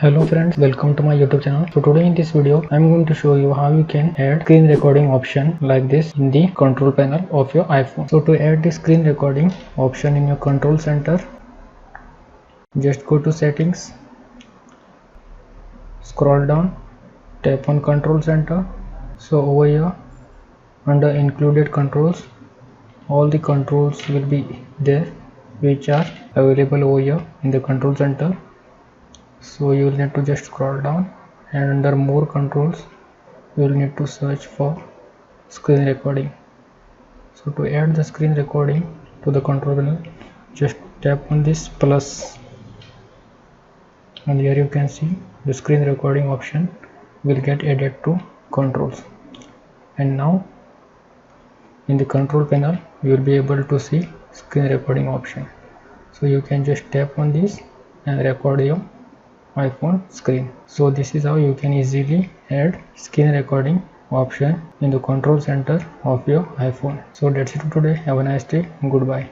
Hello friends, welcome to my YouTube channel. So today in this video I am going to show you how you can add screen recording option like this in the control panel of your iPhone. So to add the screen recording option in your control center, just go to settings, scroll down, tap on control center. So over here under included controls, all the controls will be there which are available over here in the control center. So you will need to just scroll down and under more controls you will need to search for screen recording. So to add the screen recording to the control panel, just tap on this plus and here you can see the screen recording option will get added to controls. And now in the control panel you will be able to see screen recording option. So you can just tap on this and record your iPhone screen. So this is how you can easily add screen recording option in the control center of your iPhone. So that's it for today. Have a nice day. Goodbye.